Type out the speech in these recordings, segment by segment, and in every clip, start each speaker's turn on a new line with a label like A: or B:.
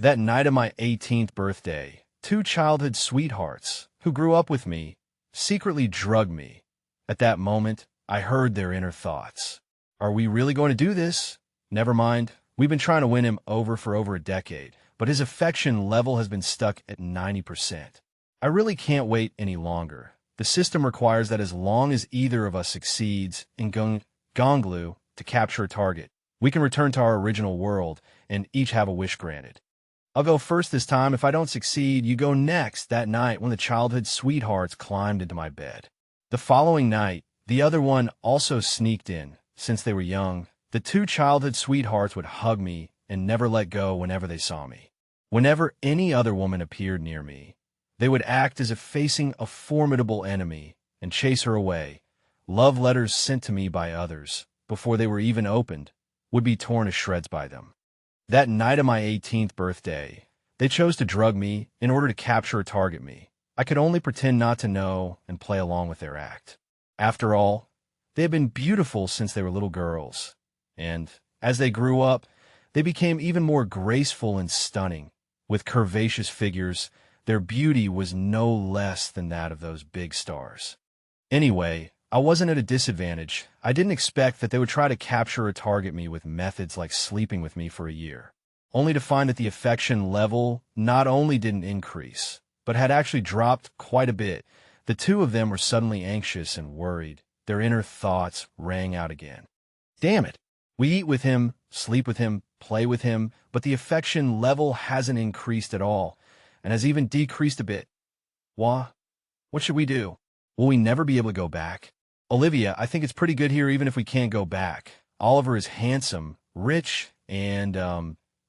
A: That night of my 18th birthday, two childhood sweethearts, who grew up with me, secretly drugged me. At that moment, I heard their inner thoughts. Are we really going to do this? Never mind. We've been trying to win him over for over a decade, but his affection level has been stuck at 90%. I really can't wait any longer. The system requires that as long as either of us succeeds in Gonglu to capture a target, we can return to our original world and each have a wish granted. I'll go first this time. If I don't succeed, you go next. That night when the childhood sweethearts climbed into my bed. The following night, the other one also sneaked in. Since they were young, the two childhood sweethearts would hug me and never let go whenever they saw me. Whenever any other woman appeared near me, they would act as if facing a formidable enemy and chase her away. Love letters sent to me by others, before they were even opened, would be torn to shreds by them. That night of my 18th birthday, they chose to drug me in order to capture or target me. I could only pretend not to know and play along with their act. After all, they had been beautiful since they were little girls, and as they grew up, they became even more graceful and stunning. With curvaceous figures, their beauty was no less than that of those big stars. Anyway, I wasn't at a disadvantage. I didn't expect that they would try to capture or target me with methods like sleeping with me for a year, only to find that the affection level not only didn't increase, but had actually dropped quite a bit. The two of them were suddenly anxious and worried. Their inner thoughts rang out again. Damn it! We eat with him, sleep with him, play with him, but the affection level hasn't increased at all, and has even decreased a bit. What should we do? Will we never be able to go back? Olivia, I think it's pretty good here even if we can't go back. Oliver is handsome, rich, and,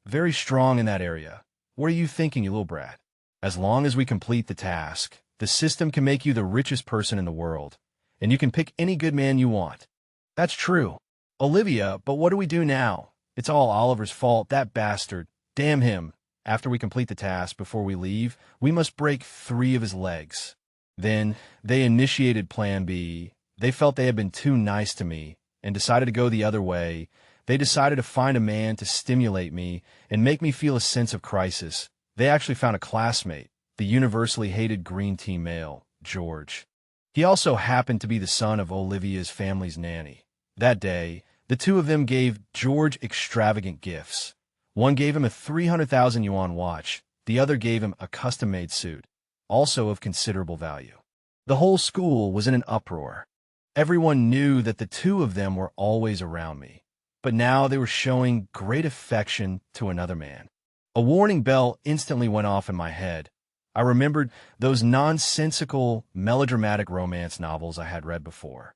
A: very strong in that area. What are you thinking, you little brat? As long as we complete the task, the system can make you the richest person in the world, and you can pick any good man you want. That's true. Olivia, but what do we do now? It's all Oliver's fault, that bastard. Damn him. After we complete the task, before we leave, we must break 3 of his legs. Then, they initiated Plan B. They felt they had been too nice to me and decided to go the other way. They decided to find a man to stimulate me and make me feel a sense of crisis. They actually found a classmate, the universally hated green tea male, George. He also happened to be the son of Olivia's family's nanny. That day, the two of them gave George extravagant gifts. One gave him a 300,000 yuan watch. The other gave him a custom-made suit, also of considerable value. The whole school was in an uproar. Everyone knew that the two of them were always around me, but now they were showing great affection to another man. A warning bell instantly went off in my head. I remembered those nonsensical, melodramatic romance novels I had read before.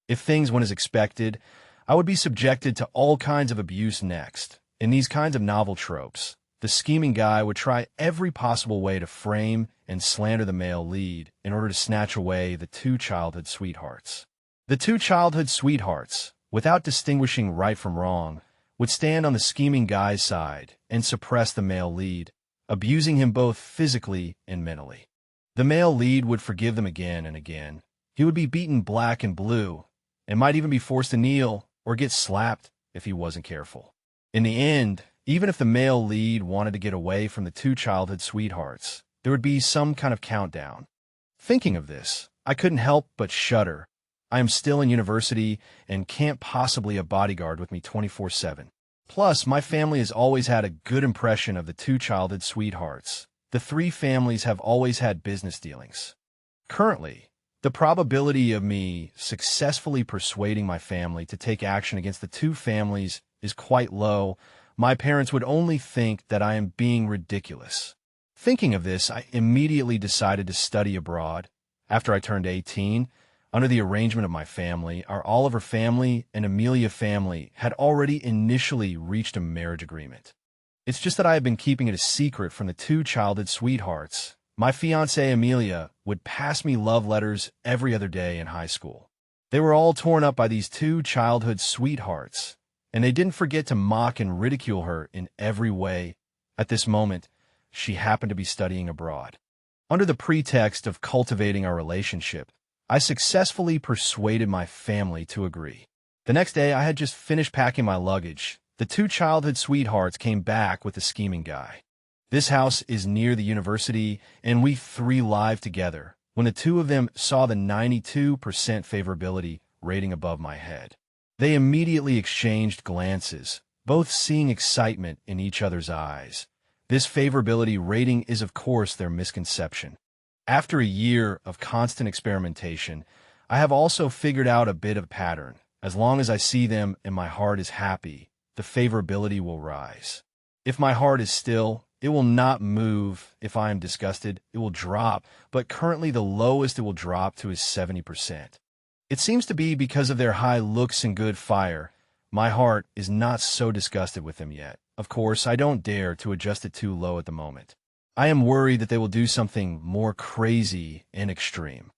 A: If things went as expected, I would be subjected to all kinds of abuse next. In these kinds of novel tropes, the scheming guy would try every possible way to frame and slander the male lead in order to snatch away the two childhood sweethearts. The two childhood sweethearts, without distinguishing right from wrong, would stand on the scheming guy's side and suppress the male lead, abusing him both physically and mentally. The male lead would forgive them again and again. He would be beaten black and blue, and might even be forced to kneel or get slapped if he wasn't careful. In the end, even if the male lead wanted to get away from the two childhood sweethearts, there would be some kind of countdown. Thinking of this, I couldn't help but shudder. I am still in university and can't possibly have a bodyguard with me 24/7. Plus, my family has always had a good impression of the two childhood sweethearts. The 3 families have always had business dealings. Currently, the probability of me successfully persuading my family to take action against the 2 families is quite low. My parents would only think that I am being ridiculous. Thinking of this, I immediately decided to study abroad. After I turned 18, under the arrangement of my family, our Oliver family and Amelia family had already initially reached a marriage agreement. It's just that I had been keeping it a secret from the 2 childhood sweethearts. My fiancée Amelia would pass me love letters every other day in high school. They were all torn up by these 2 childhood sweethearts, and they didn't forget to mock and ridicule her in every way. At this moment, she happened to be studying abroad. Under the pretext of cultivating our relationship, I successfully persuaded my family to agree. The next day, I had just finished packing my luggage. The 2 childhood sweethearts came back with the scheming guy. This house is near the university, and we three live together when the two of them saw the 92% favorability rating above my head. They immediately exchanged glances, both seeing excitement in each other's eyes. This favorability rating is, of course, their misconception. After a year of constant experimentation, I have also figured out a bit of a pattern. As long as I see them and my heart is happy, the favorability will rise. If my heart is still, it will not move. If I am disgusted, it will drop, but currently the lowest it will drop to is 70%. It seems to be because of their high looks and good fire. My heart is not so disgusted with them yet. Of course, I don't dare to adjust it too low at the moment. I am worried that they will do something more crazy and extreme.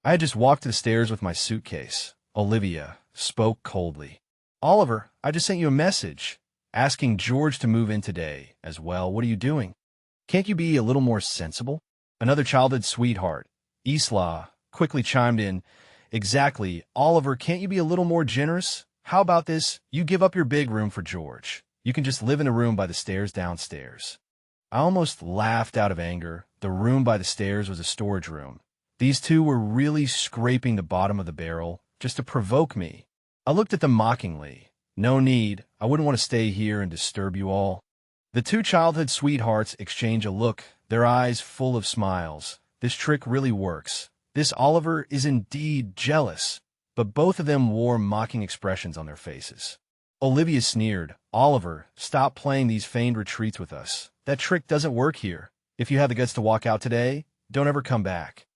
A: I had just walked to the stairs with my suitcase. Olivia spoke coldly. "Oliver, I just sent you a message asking George to move in today as well. What are you doing? Can't you be a little more sensible?" Another childhood sweetheart, Isla, quickly chimed in. "Exactly. Oliver, can't you be a little more generous? How about this? You give up your big room for George. You can just live in the room by the stairs downstairs." I almost laughed out of anger. The room by the stairs was a storage room. These two were really scraping the bottom of the barrel just to provoke me. I looked at them mockingly. "No need. I wouldn't want to stay here and disturb you all." The two childhood sweethearts exchange a look, their eyes full of smiles. This trick really works. This Oliver is indeed jealous, but both of them wore mocking expressions on their faces. Olivia sneered. "Oliver, stop playing these feigned retreats with us. That trick doesn't work here. If you have the guts to walk out today, don't ever come back."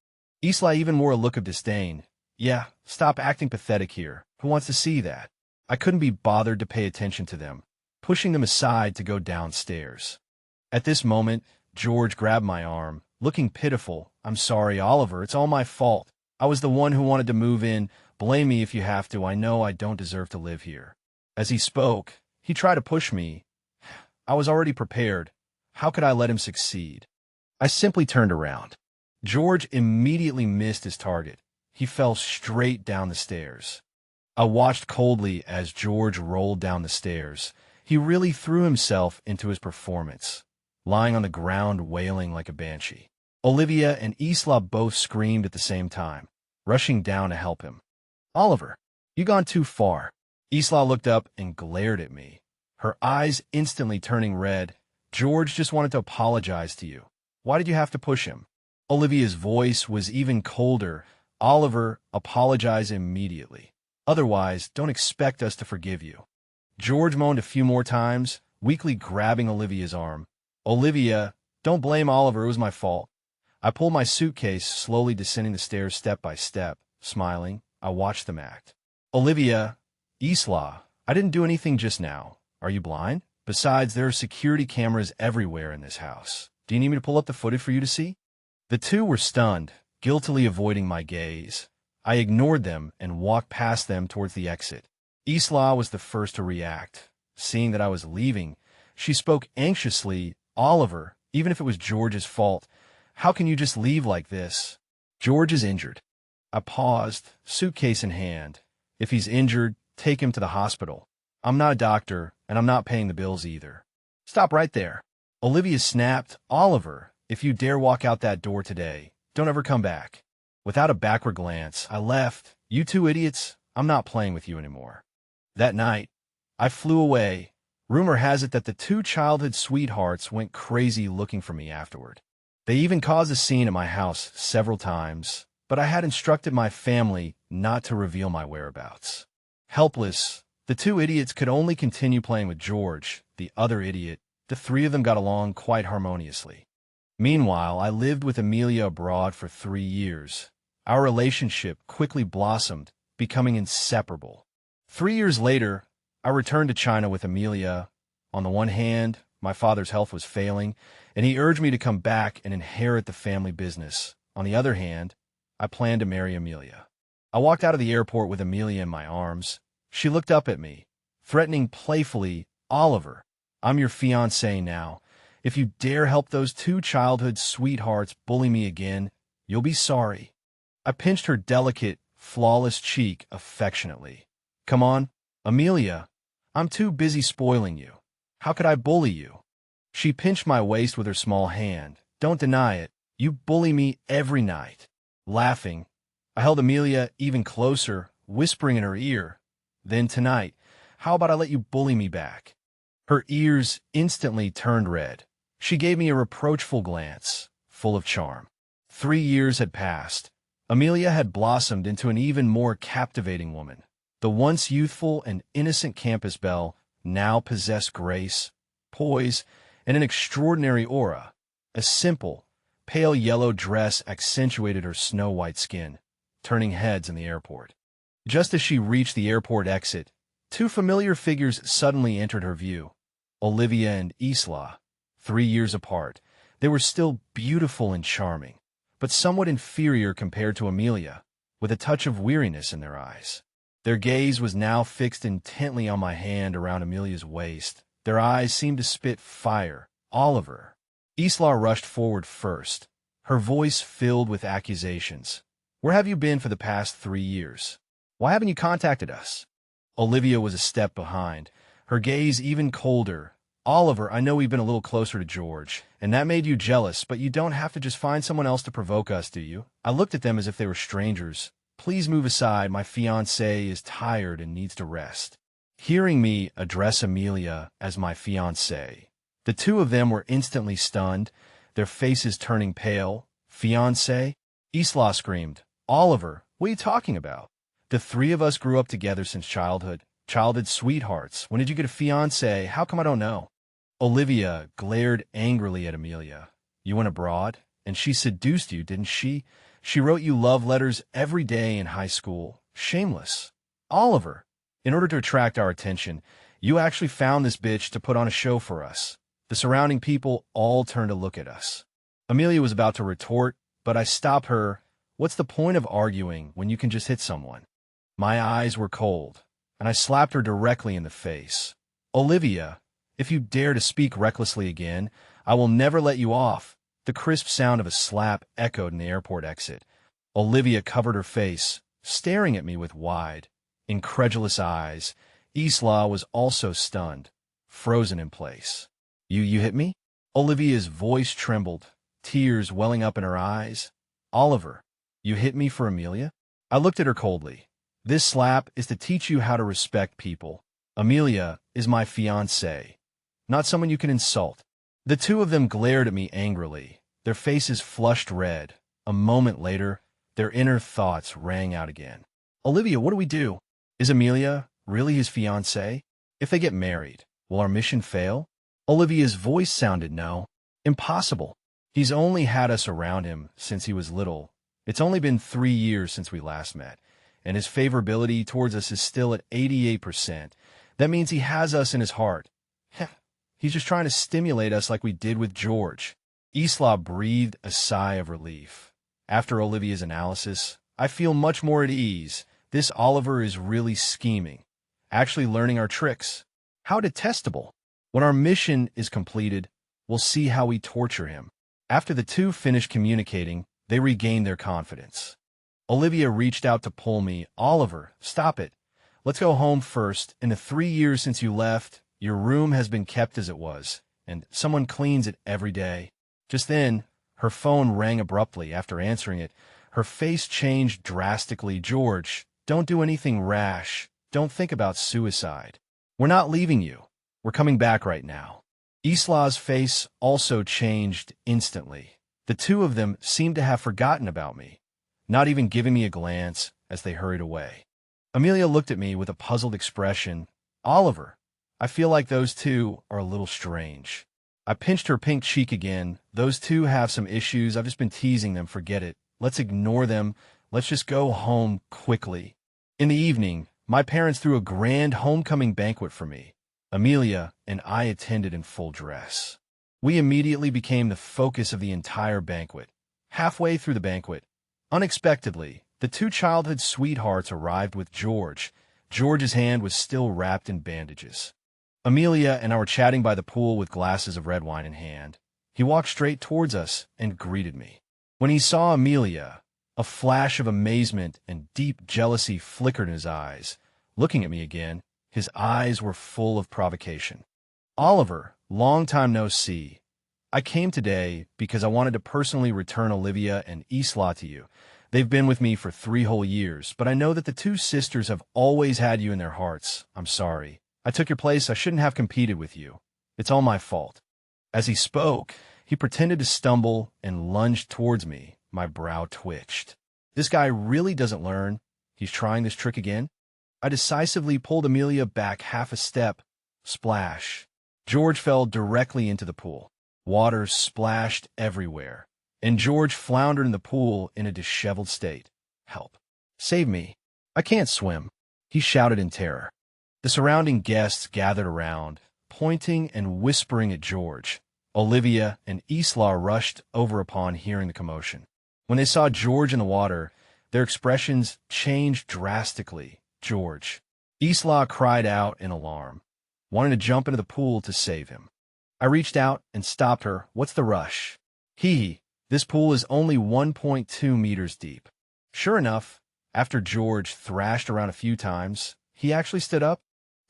A: Isla even wore a look of disdain. "Yeah, stop acting pathetic here. Who wants to see that?" I couldn't be bothered to pay attention to them, pushing them aside to go downstairs. At this moment, George grabbed my arm, looking pitiful. "I'm sorry, Oliver. It's all my fault. I was the one who wanted to move in. Blame me if you have to. I know I don't deserve to live here." As he spoke, he tried to push me. I was already prepared. How could I let him succeed? I simply turned around. George immediately missed his target. He fell straight down the stairs. I watched coldly as George rolled down the stairs. He really threw himself into his performance, lying on the ground wailing like a banshee. Olivia and Isla both screamed at the same time, rushing down to help him. "Oliver, you gone too far." Isla looked up and glared at me, her eyes instantly turning red. "George just wanted to apologize to you. Why did you have to push him?" Olivia's voice was even colder. "Oliver, apologize immediately. Otherwise, don't expect us to forgive you." George moaned a few more times, weakly grabbing Olivia's arm. "Olivia, don't blame Oliver. It was my fault." I pulled my suitcase, slowly descending the stairs step by step. Smiling, I watched them act. "Olivia, Isla, I didn't do anything just now. Are you blind? Besides, there are security cameras everywhere in this house. Do you need me to pull up the footage for you to see?" The two were stunned, guiltily avoiding my gaze. I ignored them and walked past them towards the exit. Isla was the first to react. Seeing that I was leaving, she spoke anxiously. "Oliver, even if it was George's fault, how can you just leave like this? George is injured." I paused, suitcase in hand. "If he's injured, take him to the hospital. I'm not a doctor, and I'm not paying the bills either." "Stop right there." Olivia snapped. "Oliver, if you dare walk out that door today, don't ever come back." Without a backward glance, I left. "You two idiots, I'm not playing with you anymore." That night, I flew away. Rumor has it that the two childhood sweethearts went crazy looking for me afterward. They even caused a scene at my house several times, but I had instructed my family not to reveal my whereabouts. Helpless, the two idiots could only continue playing with George, the other idiot. The three of them got along quite harmoniously. Meanwhile, I lived with Amelia abroad for 3 years. Our relationship quickly blossomed, becoming inseparable. 3 years later, I returned to China with Amelia. On the one hand, my father's health was failing, and he urged me to come back and inherit the family business. On the other hand, I planned to marry Amelia. I walked out of the airport with Amelia in my arms. She looked up at me, threatening playfully, "Oliver, I'm your fiancé now. If you dare help those two childhood sweethearts bully me again, you'll be sorry." I pinched her delicate, flawless cheek affectionately. "Come on, Amelia. I'm too busy spoiling you. How could I bully you?" She pinched my waist with her small hand. Don't deny it. You bully me every night. Laughing, I held Amelia even closer, whispering in her ear. Then tonight, how about I let you bully me back? Her ears instantly turned red. She gave me a reproachful glance, full of charm. 3 years had passed. Amelia had blossomed into an even more captivating woman. The once youthful and innocent campus belle now possessed grace, poise, and an extraordinary aura. A simple, pale yellow dress accentuated her snow-white skin, turning heads in the airport. Just as she reached the airport exit, two familiar figures suddenly entered her view. Olivia and Isla. 3 years apart, they were still beautiful and charming, but somewhat inferior compared to Amelia, with a touch of weariness in their eyes. Their gaze was now fixed intently on my hand around Amelia's waist. Their eyes seemed to spit fire. Oliver. Isla rushed forward first, her voice filled with accusations. Where have you been for the past 3 years? Why haven't you contacted us? Olivia was a step behind, her gaze even colder. Oliver, I know we've been a little closer to George, and that made you jealous, but you don't have to just find someone else to provoke us, do you? I looked at them as if they were strangers. Please move aside, my fiancé is tired and needs to rest. Hearing me address Amelia as my fiancé, the two of them were instantly stunned, their faces turning pale. Fiancé? Isla screamed. Oliver, what are you talking about? The three of us grew up together since childhood sweethearts. When did you get a fiancé? How come I don't know? Olivia glared angrily at Amelia. You went abroad, and she seduced you, didn't she? She wrote you love letters every day in high school. Shameless. Oliver, in order to attract our attention, you actually found this bitch to put on a show for us. The surrounding people all turned to look at us. Amelia was about to retort, but I stopped her. What's the point of arguing when you can just hit someone? My eyes were cold, and I slapped her directly in the face. Olivia, if you dare to speak recklessly again, I will never let you off. The crisp sound of a slap echoed in the airport exit. Olivia covered her face, staring at me with wide, incredulous eyes. Isla was also stunned, frozen in place. You hit me? Olivia's voice trembled, tears welling up in her eyes. Oliver, you hit me for Amelia? I looked at her coldly. This slap is to teach you how to respect people. Amelia is my fiancée, not someone you can insult. The two of them glared at me angrily, their faces flushed red. A moment later, their inner thoughts rang out again. Olivia, what do we do? Is Amelia really his fiancée? If they get married, will our mission fail? Olivia's voice sounded no. Impossible. He's only had us around him since he was little. It's only been 3 years since we last met, and his favorability towards us is still at 88%. That means he has us in his heart. He's just trying to stimulate us like we did with George. Isla breathed a sigh of relief. After Olivia's analysis, I feel much more at ease. This Oliver is really scheming, actually learning our tricks. How detestable. When our mission is completed, we'll see how we torture him. After the two finished communicating, they regained their confidence. Olivia reached out to pull me. Oliver, stop it. Let's go home first. In the 3 years since you left, your room has been kept as it was, and someone cleans it every day. Just then, her phone rang abruptly. After answering it, her face changed drastically. George, don't do anything rash. Don't think about suicide. We're not leaving you. We're coming back right now. Isla's face also changed instantly. The two of them seemed to have forgotten about me, not even giving me a glance as they hurried away. Amelia looked at me with a puzzled expression. Oliver, I feel like those two are a little strange. I pinched her pink cheek again. Those two have some issues. I've just been teasing them. Forget it. Let's ignore them. Let's just go home quickly. In the evening, my parents threw a grand homecoming banquet for me. Amelia and I attended in full dress. We immediately became the focus of the entire banquet. Halfway through the banquet, unexpectedly, the two childhood sweethearts arrived with George. George's hand was still wrapped in bandages. Amelia and I were chatting by the pool with glasses of red wine in hand. He walked straight towards us and greeted me. When he saw Amelia, a flash of amazement and deep jealousy flickered in his eyes. Looking at me again, his eyes were full of provocation. Oliver, long time no see. I came today because I wanted to personally return Olivia and Isla to you. They've been with me for 3 whole years, but I know that the two sisters have always had you in their hearts. I'm sorry. I took your place. I shouldn't have competed with you. It's all my fault." As he spoke, he pretended to stumble and lunged towards me. My brow twitched. This guy really doesn't learn. He's trying this trick again. I decisively pulled Amelia back half a step. Splash. George fell directly into the pool. Water splashed everywhere, and George floundered in the pool in a disheveled state. "Help. Save me. I can't swim," he shouted in terror. The surrounding guests gathered around, pointing and whispering at George. Olivia and Isla rushed over upon hearing the commotion. When they saw George in the water, their expressions changed drastically. "George." Isla cried out in alarm, wanting to jump into the pool to save him. I reached out and stopped her. "What's the rush?" This pool is only 1.2 meters deep." Sure enough, after George thrashed around a few times, he actually stood up.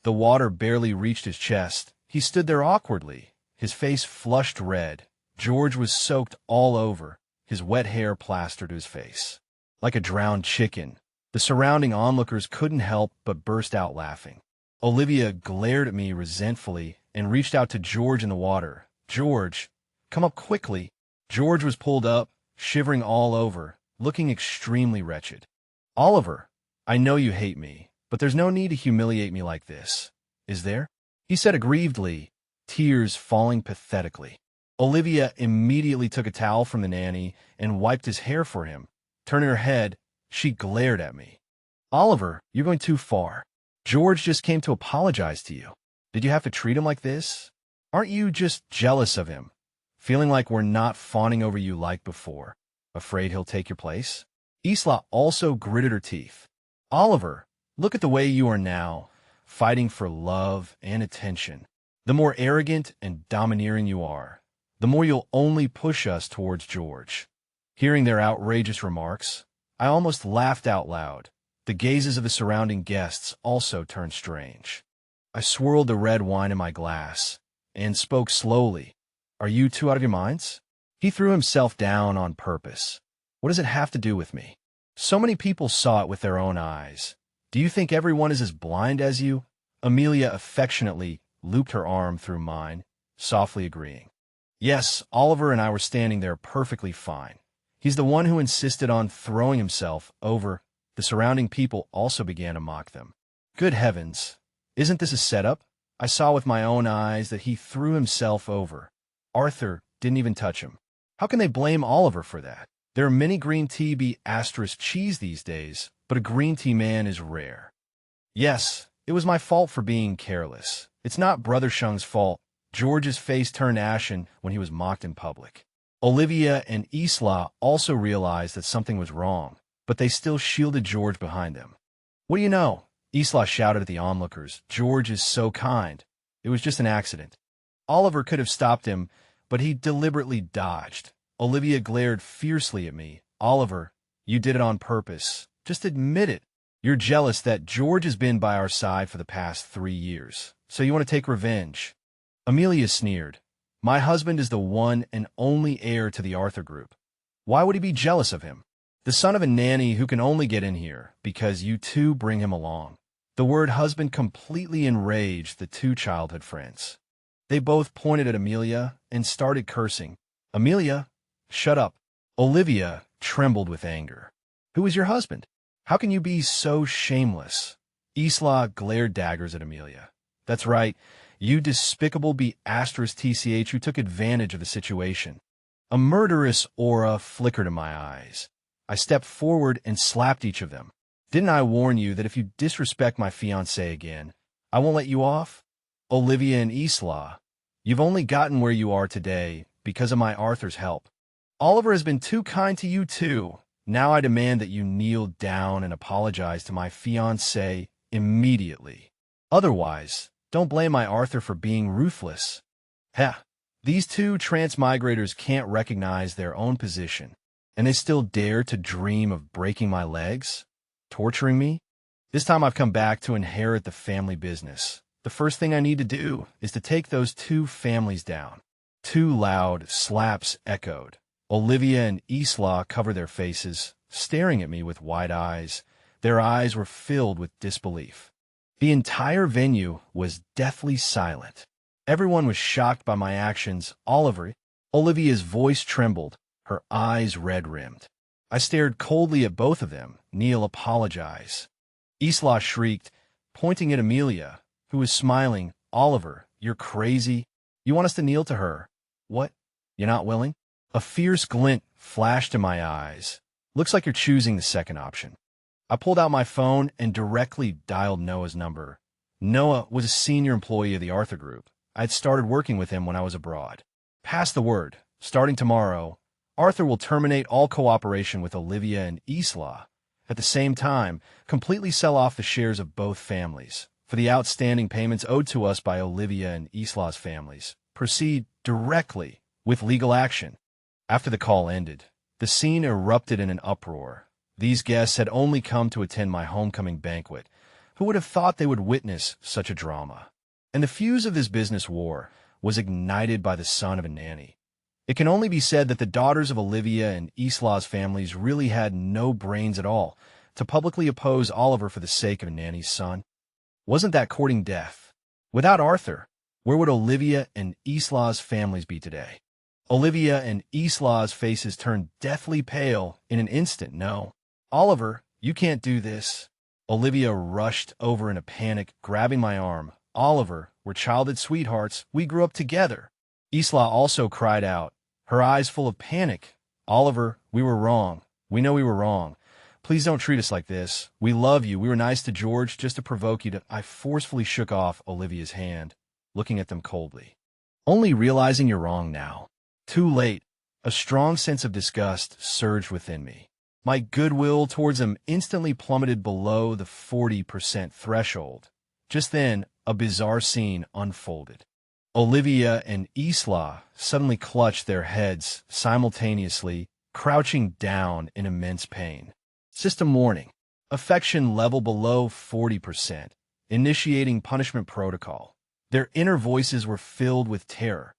A: The water barely reached his chest. He stood there awkwardly, his face flushed red. George was soaked all over, his wet hair plastered to his face. Like a drowned chicken, the surrounding onlookers couldn't help but burst out laughing. Olivia glared at me resentfully and reached out to George in the water. "George, come up quickly." George was pulled up, shivering all over, looking extremely wretched. "Oliver, I know you hate me, but there's no need to humiliate me like this, is there?" he said aggrievedly, tears falling pathetically. Olivia immediately took a towel from the nanny and wiped his hair for him. Turning her head, she glared at me. "Oliver, you're going too far. George just came to apologize to you. Did you have to treat him like this? Aren't you just jealous of him? Feeling like we're not fawning over you like before? Afraid he'll take your place?" Isla also gritted her teeth. "Oliver, look at the way you are now, fighting for love and attention. The more arrogant and domineering you are, the more you'll only push us towards George." Hearing their outrageous remarks, I almost laughed out loud. The gazes of the surrounding guests also turned strange. I swirled the red wine in my glass and spoke slowly. "Are you two out of your minds?" He threw himself down on purpose. "What does it have to do with me? So many people saw it with their own eyes. Do you think everyone is as blind as you?" Amelia affectionately looped her arm through mine, softly agreeing. "Yes, Oliver and I were standing there perfectly fine. He's the one who insisted on throwing himself over." The surrounding people also began to mock them. "Good heavens, isn't this a setup? I saw with my own eyes that he threw himself over. Arthur didn't even touch him. How can they blame Oliver for that? There are many green tea be asterisk cheese these days, but a green tea man is rare. Yes, it was my fault for being careless. It's not Brother Shung's fault." George's face turned ashen when he was mocked in public. Olivia and Isla also realized that something was wrong, but they still shielded George behind them. "What do you know?" Isla shouted at the onlookers. "George is so kind. It was just an accident." Oliver could have stopped him, but he deliberately dodged. Olivia glared fiercely at me. "Oliver, you did it on purpose. Just admit it. You're jealous that George has been by our side for the past 3 years, so you want to take revenge." Amelia sneered. "My husband is the one and only heir to the Arthur Group. Why would he be jealous of him? The son of a nanny who can only get in here because you two bring him along." The word husband completely enraged the two childhood friends. They both pointed at Amelia and started cursing. "Amelia, shut up." Olivia trembled with anger. "Who is your husband? How can you be so shameless?" Isla glared daggers at Amelia. "That's right, you despicable be asterisk TCH who took advantage of the situation." A murderous aura flickered in my eyes. I stepped forward and slapped each of them. "Didn't I warn you that if you disrespect my fiancé again, I won't let you off?" Olivia and Isla, you've only gotten where you are today because of my Arthur's help. Oliver has been too kind to you too. Now I demand that you kneel down and apologize to my fiancé immediately. Otherwise, don't blame my Arthur for being ruthless. Heh, these two transmigrators can't recognize their own position, and they still dare to dream of breaking my legs? Torturing me? This time I've come back to inherit the family business. The first thing I need to do is to take those two families down. Two loud slaps echoed. Olivia and Isla covered their faces, staring at me with wide eyes. Their eyes were filled with disbelief. The entire venue was deathly silent. Everyone was shocked by my actions. Olivia's voice trembled, her eyes red-rimmed. I stared coldly at both of them. Neil apologized. Isla shrieked, pointing at Amelia, who was smiling. Oliver, you're crazy. You want us to kneel to her? What? You're not willing? A fierce glint flashed in my eyes. Looks like you're choosing the second option. I pulled out my phone and directly dialed Noah's number. Noah was a senior employee of the Arthur Group. I had started working with him when I was abroad. Pass the word. Starting tomorrow, Arthur will terminate all cooperation with Olivia and Isla. At the same time, completely sell off the shares of both families for the outstanding payments owed to us by Olivia and Isla's families. Proceed directly with legal action. After the call ended, the scene erupted in an uproar. These guests had only come to attend my homecoming banquet. Who would have thought they would witness such a drama? And the fuse of this business war was ignited by the son of a nanny. It can only be said that the daughters of Olivia and Isla's families really had no brains at all to publicly oppose Oliver for the sake of a nanny's son. Wasn't that courting death? Without Arthur, where would Olivia and Isla's families be today? Olivia and Isla's faces turned deathly pale in an instant. No. Oliver, you can't do this. Olivia rushed over in a panic, grabbing my arm. Oliver, we're childhood sweethearts. We grew up together. Isla also cried out, her eyes full of panic. Oliver, we were wrong. We know we were wrong. Please don't treat us like this. We love you. We were nice to George just to provoke you to... I forcefully shook off Olivia's hand, looking at them coldly. Only realizing you're wrong now. Too late. A strong sense of disgust surged within me. My goodwill towards him instantly plummeted below the 40% threshold. Just then, a bizarre scene unfolded. Olivia and Isla suddenly clutched their heads simultaneously, crouching down in immense pain. System warning. Affection level below 40%. Initiating punishment protocol. Their inner voices were filled with terror.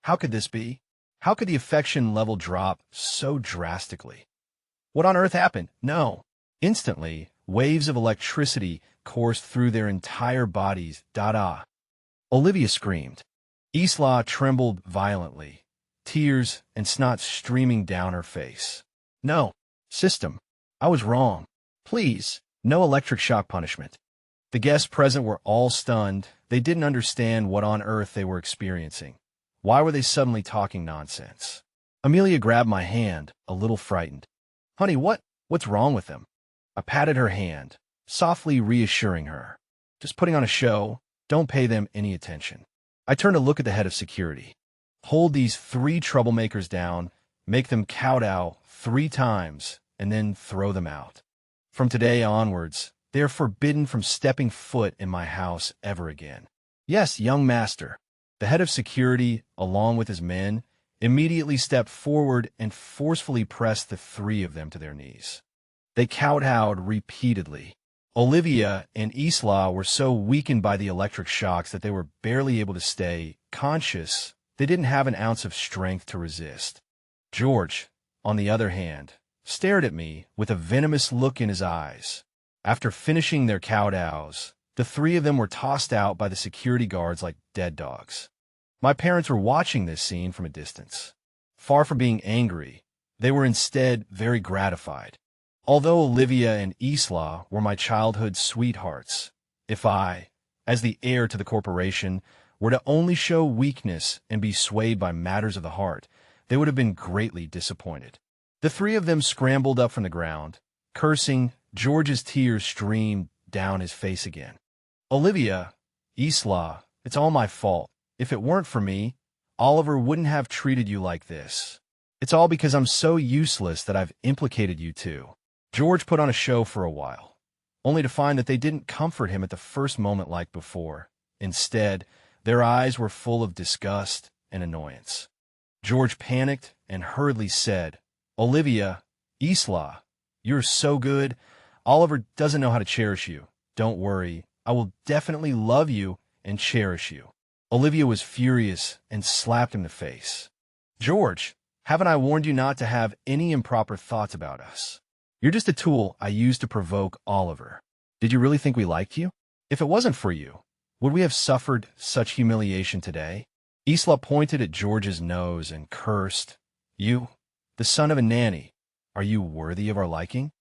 A: How could this be? How could the affection level drop so drastically? What on earth happened? No. Instantly, waves of electricity coursed through their entire bodies. Da-da. Olivia screamed. Isla trembled violently, tears and snot streaming down her face. No. System. I was wrong. Please, no electric shock punishment. The guests present were all stunned. They didn't understand what on earth they were experiencing. Why were they suddenly talking nonsense? Amelia grabbed my hand, a little frightened. Honey, what's wrong with them? I patted her hand, softly reassuring her. Just putting on a show. Don't pay them any attention. I turned to look at the head of security. Hold these 3 troublemakers down, make them kowtow 3 times, and then throw them out. From today onwards, they are forbidden from stepping foot in my house ever again. Yes, young master. The head of security, along with his men, immediately stepped forward and forcefully pressed the 3 of them to their knees. They kowtowed repeatedly. Olivia and Isla were so weakened by the electric shocks that they were barely able to stay conscious. They didn't have an ounce of strength to resist. George, on the other hand, stared at me with a venomous look in his eyes. After finishing their kowtows, the 3 of them were tossed out by the security guards like dead dogs. My parents were watching this scene from a distance. Far from being angry, they were instead very gratified. Although Olivia and Isla were my childhood sweethearts, if I, as the heir to the corporation, were to only show weakness and be swayed by matters of the heart, they would have been greatly disappointed. The 3 of them scrambled up from the ground. Cursing, George's tears streamed down his face again. Olivia, Isla, it's all my fault. If it weren't for me, Oliver wouldn't have treated you like this. It's all because I'm so useless that I've implicated you too. George put on a show for a while, only to find that they didn't comfort him at the first moment like before. Instead, their eyes were full of disgust and annoyance. George panicked and hurriedly said, Olivia, Isla, you're so good. Oliver doesn't know how to cherish you. Don't worry. I will definitely love you and cherish you." Olivia was furious and slapped him in the face. "George, haven't I warned you not to have any improper thoughts about us? You're just a tool I used to provoke Oliver. Did you really think we liked you? If it wasn't for you, would we have suffered such humiliation today?" Isla pointed at George's nose and cursed. "You, the son of a nanny, are you worthy of our liking?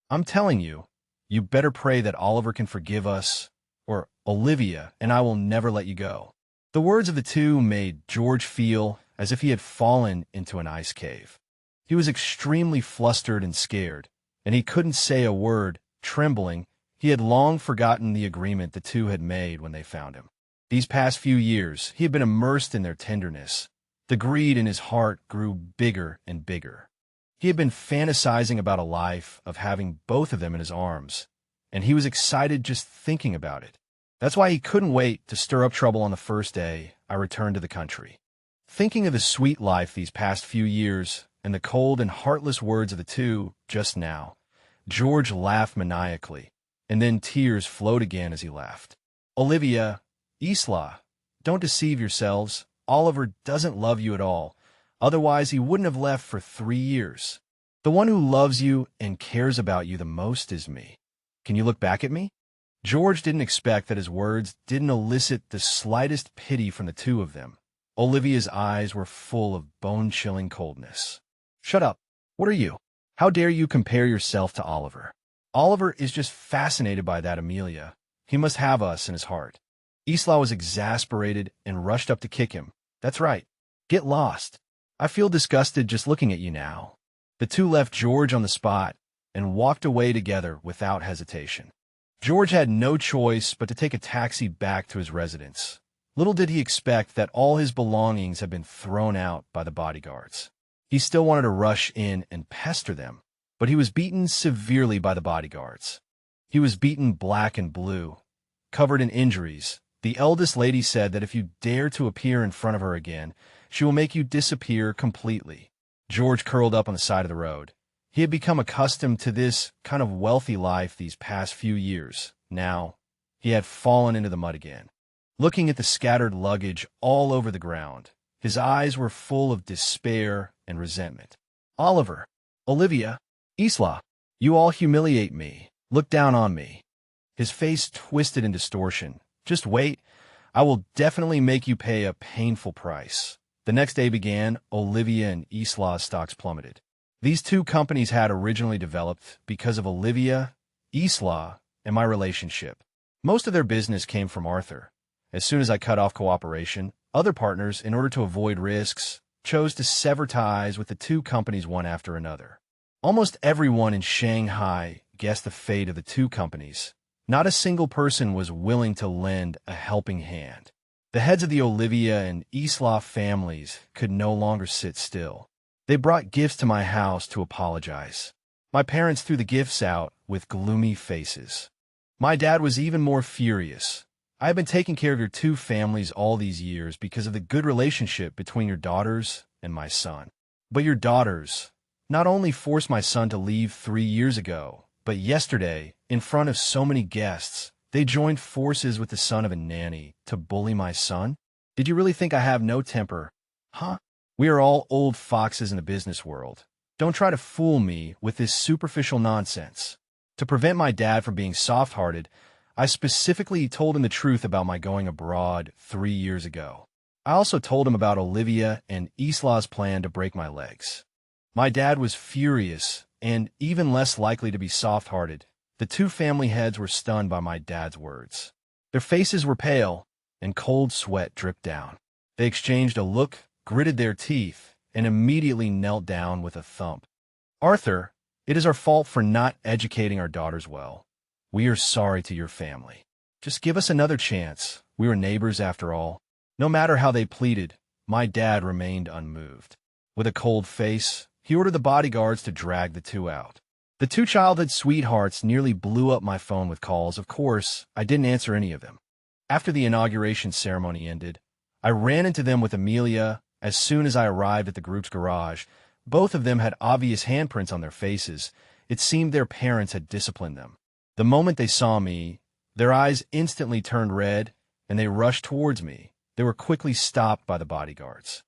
A: I'm telling you, you better pray that Oliver can forgive us, or Olivia and I will never let you go." The words of the two made George feel as if he had fallen into an ice cave. He was extremely flustered and scared, and he couldn't say a word, trembling. He had long forgotten the agreement the two had made when they found him. These past few years, he had been immersed in their tenderness. The greed in his heart grew bigger and bigger. He had been fantasizing about a life of having both of them in his arms, and he was excited just thinking about it. That's why he couldn't wait to stir up trouble on the first day I returned to the country. Thinking of his sweet life these past few years and the cold and heartless words of the two just now, George laughed maniacally, and then tears flowed again as he left. "Olivia, Isla, don't deceive yourselves. Oliver doesn't love you at all. Otherwise, he wouldn't have left for 3 years. The one who loves you and cares about you the most is me. Can you look back at me?" George didn't expect that his words didn't elicit the slightest pity from the two of them. Olivia's eyes were full of bone-chilling coldness. "Shut up. What are you? How dare you compare yourself to Oliver? Oliver is just fascinated by that Amelia. He must have us in his heart." Isla was exasperated and rushed up to kick him. "That's right. Get lost. I feel disgusted just looking at you now." The two left George on the spot and walked away together without hesitation. George had no choice but to take a taxi back to his residence. Little did he expect that all his belongings had been thrown out by the bodyguards. He still wanted to rush in and pester them, but he was beaten severely by the bodyguards. He was beaten black and blue, covered in injuries. The eldest lady said that if you dare to appear in front of her again, she will make you disappear completely. George curled up on the side of the road. He had become accustomed to this kind of wealthy life these past few years. Now, he had fallen into the mud again. Looking at the scattered luggage all over the ground, his eyes were full of despair and resentment. "Oliver, Olivia, Isla, you all humiliate me. Look down on me." His face twisted in distortion. "Just wait. I will definitely make you pay a painful price." The next day began. Olivia and Isla's stocks plummeted. These two companies had originally developed because of Olivia, Isla, and my relationship. Most of their business came from Arthur. As soon as I cut off cooperation, other partners, in order to avoid risks, chose to sever ties with the two companies one after another. Almost everyone in Shanghai guessed the fate of the two companies. Not a single person was willing to lend a helping hand. The heads of the Olivia and Isla families could no longer sit still. They brought gifts to my house to apologize. My parents threw the gifts out with gloomy faces. My dad was even more furious. "I have been taking care of your two families all these years because of the good relationship between your daughters and my son. But your daughters not only forced my son to leave 3 years ago, but yesterday, in front of so many guests, they joined forces with the son of a nanny to bully my son. Did you really think I have no temper? Huh? We are all old foxes in the business world. Don't try to fool me with this superficial nonsense." To prevent my dad from being soft-hearted, I specifically told him the truth about my going abroad 3 years ago. I also told him about Olivia and Isla's plan to break my legs. My dad was furious and even less likely to be soft-hearted. The two family heads were stunned by my dad's words. Their faces were pale, and cold sweat dripped down. They exchanged a look, gritted their teeth, and immediately knelt down with a thump. "Arthur, it is our fault for not educating our daughters well. We are sorry to your family. Just give us another chance. We were neighbors after all." No matter how they pleaded, my dad remained unmoved. With a cold face, he ordered the bodyguards to drag the two out. The two childhood sweethearts nearly blew up my phone with calls. Of course, I didn't answer any of them. After the inauguration ceremony ended, I ran into them with Amelia as soon as I arrived at the group's garage. Both of them had obvious handprints on their faces. It seemed their parents had disciplined them. The moment they saw me, their eyes instantly turned red, and they rushed towards me. They were quickly stopped by the bodyguards.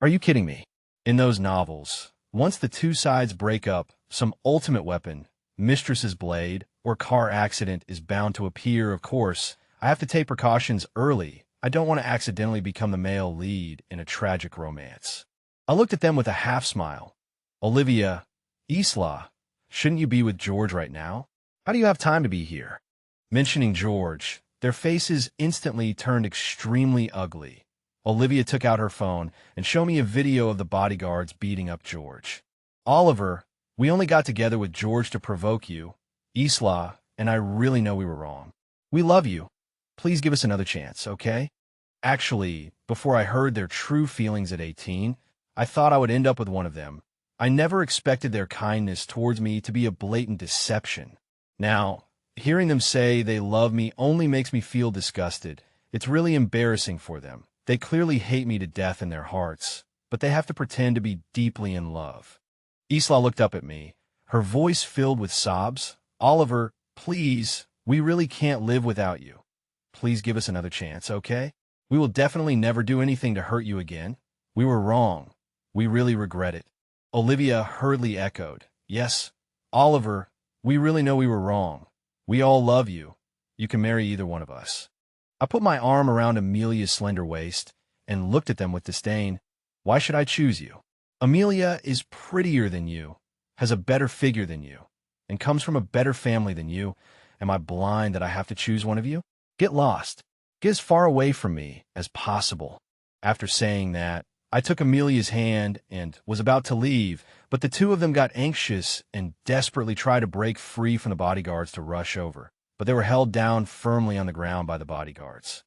A: Are you kidding me? In those novels, once the two sides break up, some ultimate weapon, mistress's blade, or car accident is bound to appear. Of course, I have to take precautions early. I don't want to accidentally become the male lead in a tragic romance. I looked at them with a half smile. Olivia, Isla, shouldn't you be with George right now? How do you have time to be here? Mentioning George, their faces instantly turned extremely ugly. Olivia took out her phone and showed me a video of the bodyguards beating up George. Oliver, we only got together with George to provoke you. Isla, and I really know we were wrong. We love you. Please give us another chance, okay? Actually, before I heard their true feelings at 18, I thought I would end up with one of them. I never expected their kindness towards me to be a blatant deception. Now, hearing them say they love me only makes me feel disgusted. It's really embarrassing for them. They clearly hate me to death in their hearts, but they have to pretend to be deeply in love. Isla looked up at me, her voice filled with sobs. Oliver, please, we really can't live without you. Please give us another chance, okay? We will definitely never do anything to hurt you again. We were wrong. We really regret it. Olivia hurriedly echoed, yes, Oliver, we really know we were wrong. We all love you. You can marry either one of us. I put my arm around Amelia's slender waist and looked at them with disdain. Why should I choose you? Amelia is prettier than you, has a better figure than you, and comes from a better family than you. Am I blind that I have to choose one of you? Get lost. Get as far away from me as possible. After saying that, I took Amelia's hand and was about to leave, but the two of them got anxious and desperately tried to break free from the bodyguards to rush over, but they were held down firmly on the ground by the bodyguards.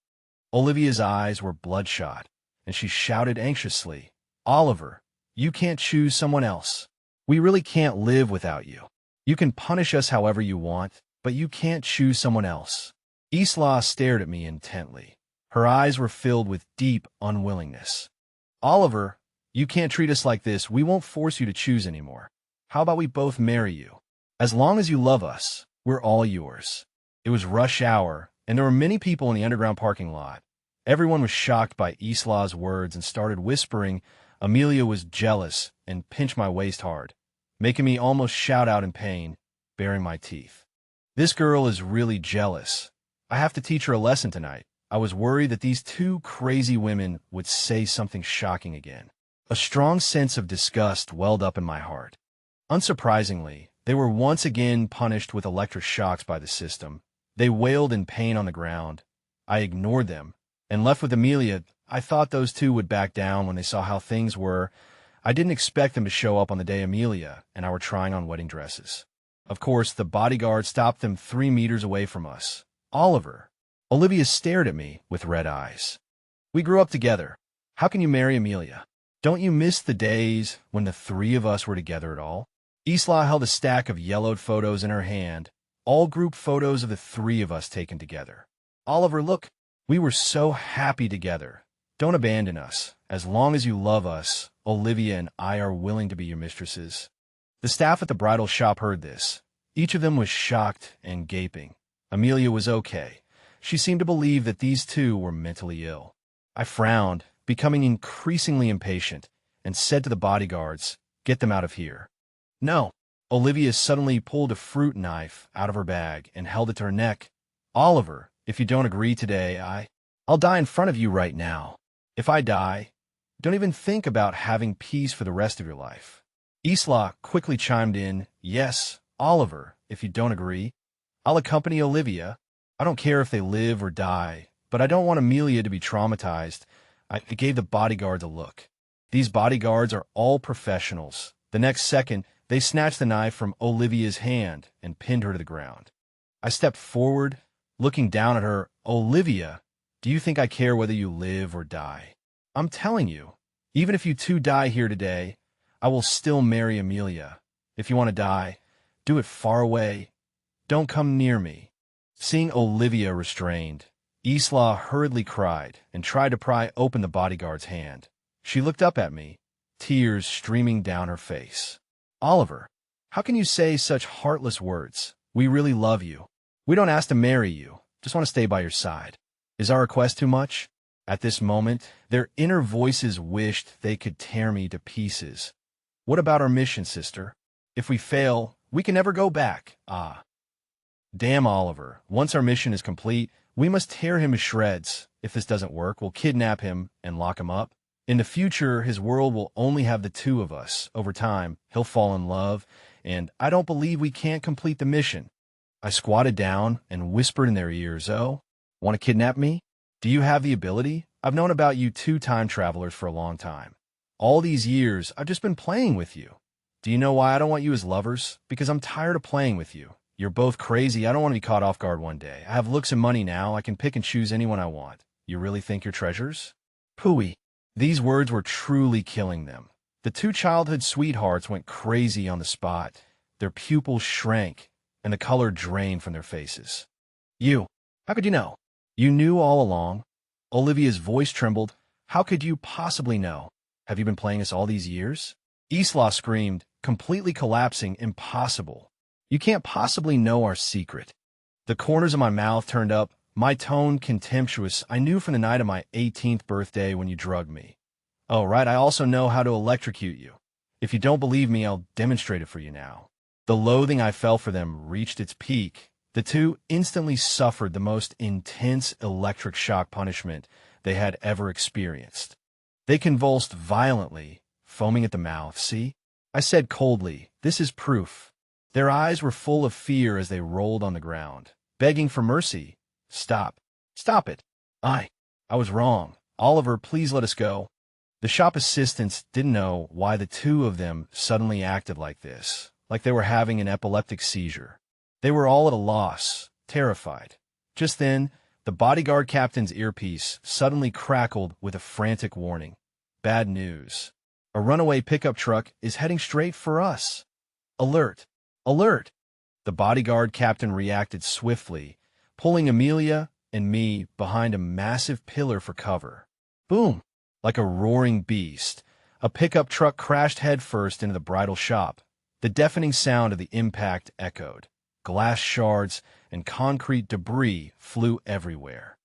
A: Olivia's eyes were bloodshot, and she shouted anxiously, Oliver, you can't choose someone else. We really can't live without you. You can punish us however you want, but you can't choose someone else. Isla stared at me intently. Her eyes were filled with deep unwillingness. Oliver, you can't treat us like this. We won't force you to choose anymore. How about we both marry you? As long as you love us, we're all yours. It was rush hour, and there were many people in the underground parking lot. Everyone was shocked by Isla's words and started whispering. Amelia was jealous and pinched my waist hard, making me almost shout out in pain, baring my teeth. This girl is really jealous. I have to teach her a lesson tonight. I was worried that these two crazy women would say something shocking again. A strong sense of disgust welled up in my heart. Unsurprisingly, they were once again punished with electric shocks by the system. They wailed in pain on the ground. I ignored them and left with Amelia. I thought those two would back down when they saw how things were. I didn't expect them to show up on the day Amelia and I were trying on wedding dresses. Of course, the bodyguard stopped them 3 meters away from us. Oliver. Olivia stared at me with red eyes. We grew up together. How can you marry Amelia? Don't you miss the days when the three of us were together at all? Isla held a stack of yellowed photos in her hand, all group photos of the three of us taken together. Oliver, look, we were so happy together. Don't abandon us. As long as you love us, Olivia and I are willing to be your mistresses. The staff at the bridal shop heard this. Each of them was shocked and gaping. Amelia was okay. She seemed to believe that these two were mentally ill. I frowned, becoming increasingly impatient, and said to the bodyguards, get them out of here. No. Olivia suddenly pulled a fruit knife out of her bag and held it to her neck. Oliver, if you don't agree today, I'll die in front of you right now. If I die, don't even think about having peace for the rest of your life. Isla quickly chimed in, yes, Oliver, if you don't agree, I'll accompany Olivia. I don't care if they live or die, but I don't want Amelia to be traumatized. I gave the bodyguards a look. These bodyguards are all professionals. The next second, they snatched the knife from Olivia's hand and pinned her to the ground. I stepped forward, looking down at her. Olivia, do you think I care whether you live or die? I'm telling you, even if you two die here today, I will still marry Amelia. If you want to die, do it far away. Don't come near me. Seeing Olivia restrained, Isla hurriedly cried and tried to pry open the bodyguard's hand. She looked up at me, tears streaming down her face. Oliver, how can you say such heartless words? We really love you. We don't ask to marry you, just want to stay by your side. Is our request too much? At this moment, their inner voices wished they could tear me to pieces. What about our mission, sister? If we fail, we can never go back. Ah. Damn, Oliver. Once our mission is complete, we must tear him to shreds. If this doesn't work, we'll kidnap him and lock him up. In the future, his world will only have the two of us. Over time, he'll fall in love, and I don't believe we can't complete the mission. I squatted down and whispered in their ears, "Oh, want to kidnap me? Do you have the ability? I've known about you two time travelers for a long time. All these years, I've just been playing with you. Do you know why I don't want you as lovers? Because I'm tired of playing with you. You're both crazy. I don't want to be caught off guard one day. I have looks and money now. I can pick and choose anyone I want. You really think you're treasures?" Pooey. These words were truly killing them. The two childhood sweethearts went crazy on the spot. Their pupils shrank, and the color drained from their faces. "You, how could you know?" "You knew all along." Olivia's voice trembled. "How could you possibly know? Have you been playing us all these years?" Isla screamed, completely collapsing. "Impossible. You can't possibly know our secret." The corners of my mouth turned up, my tone contemptuous. "I knew from the night of my 18th birthday when you drugged me. Oh, right, I also know how to electrocute you. If you don't believe me, I'll demonstrate it for you now." The loathing I felt for them reached its peak. The two instantly suffered the most intense electric shock punishment they had ever experienced. They convulsed violently, foaming at the mouth. "See?" I said coldly. "This is proof." Their eyes were full of fear as they rolled on the ground, begging for mercy. "Stop. Stop it. I was wrong. Oliver, please let us go." The shop assistants didn't know why the two of them suddenly acted like this, like they were having an epileptic seizure. They were all at a loss, terrified. Just then, the bodyguard captain's earpiece suddenly crackled with a frantic warning. "Bad news. A runaway pickup truck is heading straight for us. Alert! Alert!" The bodyguard captain reacted swiftly, pulling Amelia and me behind a massive pillar for cover. Boom! Like a roaring beast, a pickup truck crashed headfirst into the bridal shop. The deafening sound of the impact echoed. Glass shards and concrete debris flew everywhere.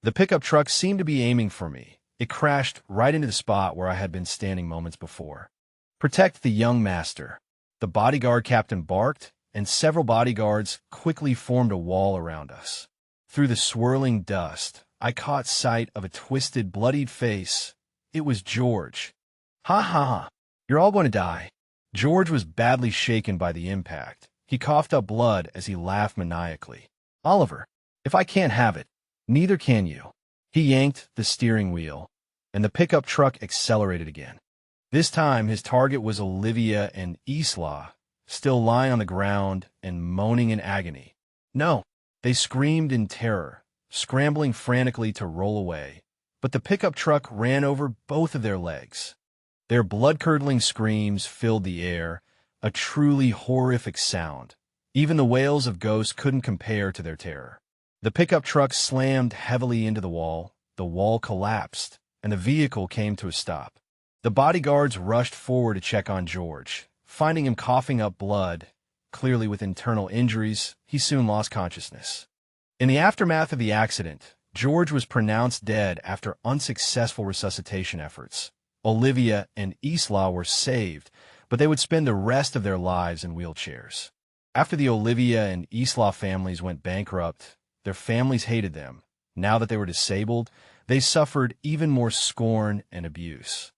A: The pickup truck seemed to be aiming for me. It crashed right into the spot where I had been standing moments before. "Protect the young master." The bodyguard captain barked, and several bodyguards quickly formed a wall around us. Through the swirling dust, I caught sight of a twisted, bloodied face. It was George. "Ha ha ha! You're all going to die." George was badly shaken by the impact. He coughed up blood as he laughed maniacally. "Oliver, if I can't have it, neither can you." He yanked the steering wheel, and the pickup truck accelerated again. This time, his target was Olivia and Isla, still lying on the ground and moaning in agony. "No!" They screamed in terror, scrambling frantically to roll away. But the pickup truck ran over both of their legs. Their blood-curdling screams filled the air, a truly horrific sound. Even the wails of ghosts couldn't compare to their terror. The pickup truck slammed heavily into the wall collapsed, and the vehicle came to a stop. The bodyguards rushed forward to check on George. Finding him coughing up blood, clearly with internal injuries, he soon lost consciousness. In the aftermath of the accident, George was pronounced dead after unsuccessful resuscitation efforts. Olivia and Isla were saved, but they would spend the rest of their lives in wheelchairs. After the Olivia and Isla families went bankrupt, their families hated them. Now that they were disabled, they suffered even more scorn and abuse.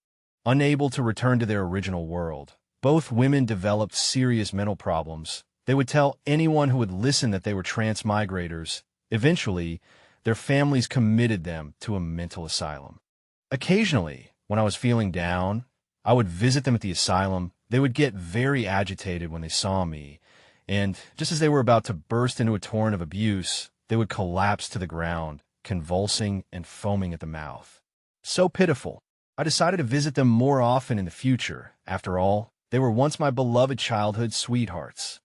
A: Unable to return to their original world, both women developed serious mental problems. They would tell anyone who would listen that they were transmigrators. Eventually, their families committed them to a mental asylum. Occasionally, when I was feeling down, I would visit them at the asylum. They would get very agitated when they saw me, and just as they were about to burst into a torrent of abuse, they would collapse to the ground, convulsing and foaming at the mouth. So pitiful. I decided to visit them more often in the future. After all, they were once my beloved childhood sweethearts.